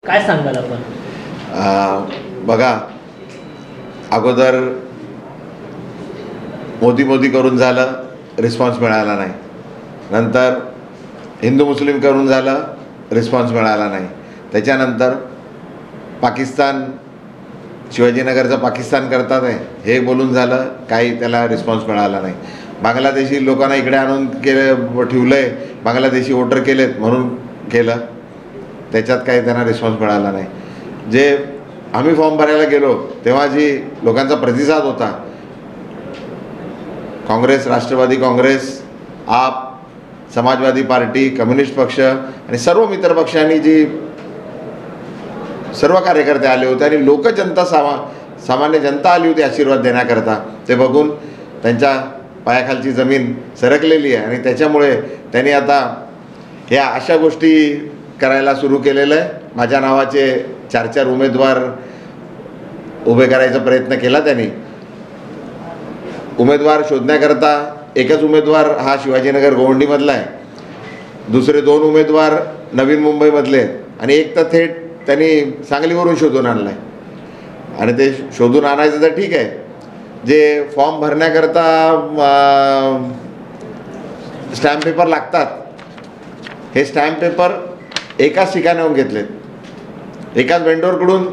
काय सांगाल आपण? बघा, अगोदर मोदी करून झालं, रिस्पॉन्स मिळाला नाही. नंतर हिंदू मुस्लिम करून झालं, रिस्पॉन्स मिळाला नाही. त्याच्यानंतर पाकिस्तान, शिवाजीनगरचं पाकिस्तान करतात आहे हे बोलून झालं, काही त्याला रिस्पॉन्स मिळाला नाही. बांगलादेशी लोकांना इकडे आणून ठेवलं आहे, बांगलादेशी वोटर केलेत म्हणून केलं, त्याच्यात काही त्यांना रिस्पॉन्स मिळाला नाही. जे आम्ही फॉर्म भरायला गेलो तेव्हा जी लोकांचा प्रतिसाद होता, काँग्रेस, राष्ट्रवादी काँग्रेस, आप, समाजवादी पार्टी, कम्युनिस्ट पक्ष आणि सर्व मित्र पक्षांनी जी सर्व कार्यकर्ते आले होते आणि लोकजनता, सामान्य जनता आली होती आशीर्वाद देण्याकरता, ते बघून त्यांच्या पायाखालची जमीन सरकलेली आहे. आणि त्याच्यामुळे त्यांनी आता ह्या अशा गोष्टी करायला सुरू केलेलं आहे. माझ्या नावाचे 4 उमेदवार उभे करायचा प्रयत्न केला त्यांनी. उमेदवार शोधण्याकरता एकच उमेदवार हा शिवाजीनगर गोवंडीमधला आहे, दुसरे 2 उमेदवार नवीन मुंबईमधले आहेत आणि एक तर थेट त्यांनी सांगलीवरून शोधून आणलं आहे. आणि ते शोधून आणायचं तर ठीक आहे, जे फॉर्म भरण्याकरता स्टॅम्प पेपर लागतात, हे स्टॅम्प पेपर एकाच ठिकाणाहून घेतलेत, एकाच वेंडरकडून.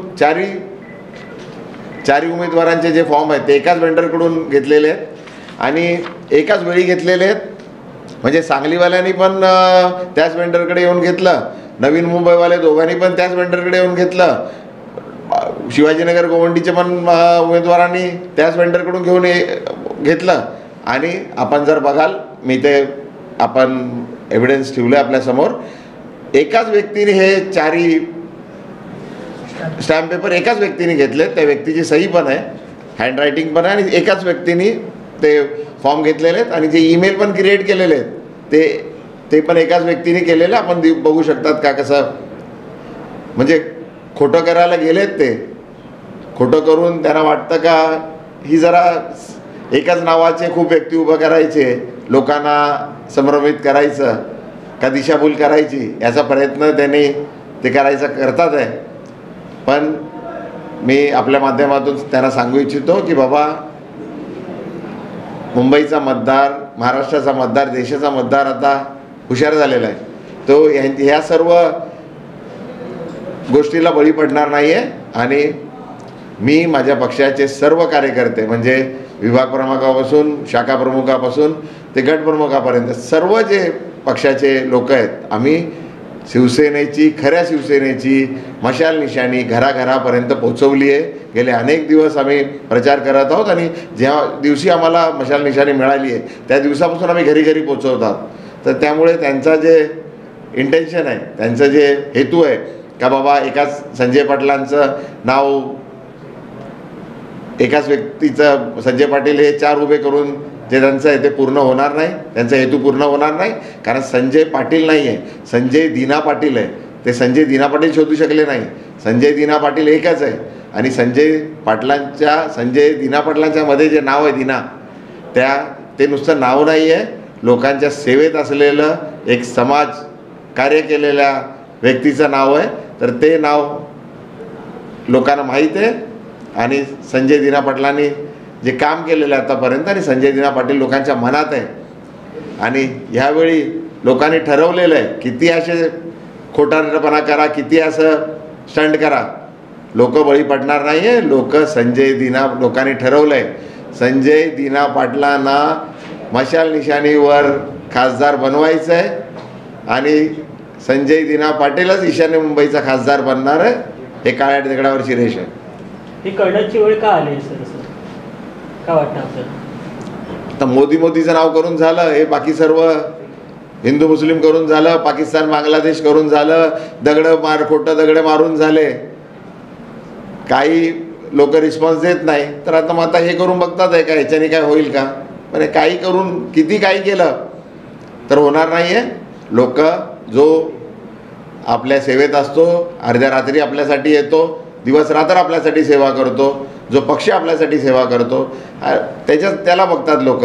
चारी उमेदवारांचे जे फॉर्म आहेत ते एकाच वेंडरकडून घेतलेले आहेत आणि एकाच वेळी घेतलेले आहेत. म्हणजे सांगलीवाल्यांनी पण त्याच वेंडरकडे येऊन घेतलं, नवीन मुंबईवाले दोघांनी पण त्याच वेंडरकडे येऊन घेतलं, शिवाजीनगर गोवंडीचे पण उमेदवारांनी त्याच वेंडरकडून घेतलं. आणि आपण जर बघाल, मी ते आपण एव्हिडन्स ठेवलं आपल्यासमोर, एकाच व्यक्तीने हे 4 स्टॅम्प पेपर एकाच व्यक्तीने घेतले. त्या व्यक्तीची सही पण आहे, हँडरायटिंग पण आहे आणि एकाच व्यक्तीने ते फॉर्म घेतलेले आहेत. आणि जे ईमेल पण क्रिएट केलेले आहेत ते पण एकाच व्यक्तीने केलेलं. आपण बघू शकतात का कसं, म्हणजे खोटं करायला गेलेत ते. खोटं करून त्यांना वाटतं का ही जरा एकाच नावाचे खूप व्यक्ती उभं करायचे, लोकांना संभ्रमित करायचं का दिशाभूल करायची, याचा प्रयत्न त्यांनी ते करतात आहे. पण मी आपल्या माध्यमातून त्यांना सांगू इच्छितो की बाबा, मुंबईचा मतदार, महाराष्ट्राचा मतदार, देशाचा मतदार आता हुशार झालेला आहे. तो ह्या सर्व गोष्टीला बळी पडणार नाही आहे. आणि मी माझ्या पक्षाचे सर्व कार्यकर्ते, म्हणजे विभाग प्रमुखापासून, शाखा प्रमुखापासून ते गट प्रमुखापर्यंत सर्व जे पक्षाचे लोक आहेत, आम्ही शिवसेनेची, खऱ्या शिवसेनेची मशाल निशाणी घराघरापर्यंत पोचवली आहे. गेले अनेक दिवस आम्ही प्रचार करत आहोत आणि ज्या दिवशी आम्हाला मशाल निशाणी मिळाली आहे त्या दिवसापासून आम्ही घरी पोचवत आहोत. तर त्यामुळे त्यांचा जे इंटेन्शन आहे, त्यांचं जे हेतू आहे का बाबा एकाच संजय पाटलांचं नाव, एकाच व्यक्तीचं संजय पाटील हे 4 उभे करून जे त्यांचं आहे ते पूर्ण होणार नाही, त्यांचा हेतू पूर्ण होणार नाही. कारण संजय पाटील नाही आहे, संजय दिना पाटील आहे. ते संजय दिना पाटील शोधू शकले नाही. संजय दिना पाटील एकच आहे. आणि संजय दिना पाटलांच्या मध्ये जे नाव आहे दिना, ते नुसतं नाव नाही आहे, लोकांच्या सेवेत असलेलं, एक समाज कार्य केलेल्या व्यक्तीचं नाव आहे. तर ते नाव लोकांना माहीत आहे आणि संजय दिना पाटलांनी जे काम केलेलं आहे आतापर्यंत, आणि संजय दिना पाटील लोकांच्या मनात आहे. आणि ह्यावेळी लोकांनी ठरवलेलं आहे, किती असे खोटारडेपणा करा, किती असं स्टंट करा, लोक बळी पडणार नाही आहे. लोकांनी ठरवलं आहे, संजय दिना पाटलांना मशाल निशाणीवर खासदार बनवायचं आहे आणि संजय दिना पाटीलच ईशान्य मुंबईचा खासदार बनणार आहे. हे काळ्या दगडावरची रेष आहे. ही कळण्याची वेळ का आली सर? काय वाटतं आपल्याला? आता मोदीचं नाव करून झालं, हे बाकी सर्व हिंदू मुस्लिम करून झालं, पाकिस्तान बांगलादेश करून झालं, खोटं दगड मारून झाले. काही लोक रिस्पॉन्स देत नाही, तर आता हे करून बघतात आहे का ह्याच्याने काय होईल का? पण काही करून किती काही केलं तर होणार नाही आहे. लोक जो आपल्या सेवेत असतो, अर्ध्या रात्री आपल्यासाठी येतो, दिवस रात्र आपल्यासाठी सेवा करतो, जो पक्ष आपल्यासाठी सेवा करतो, त्याला बघतात लोक.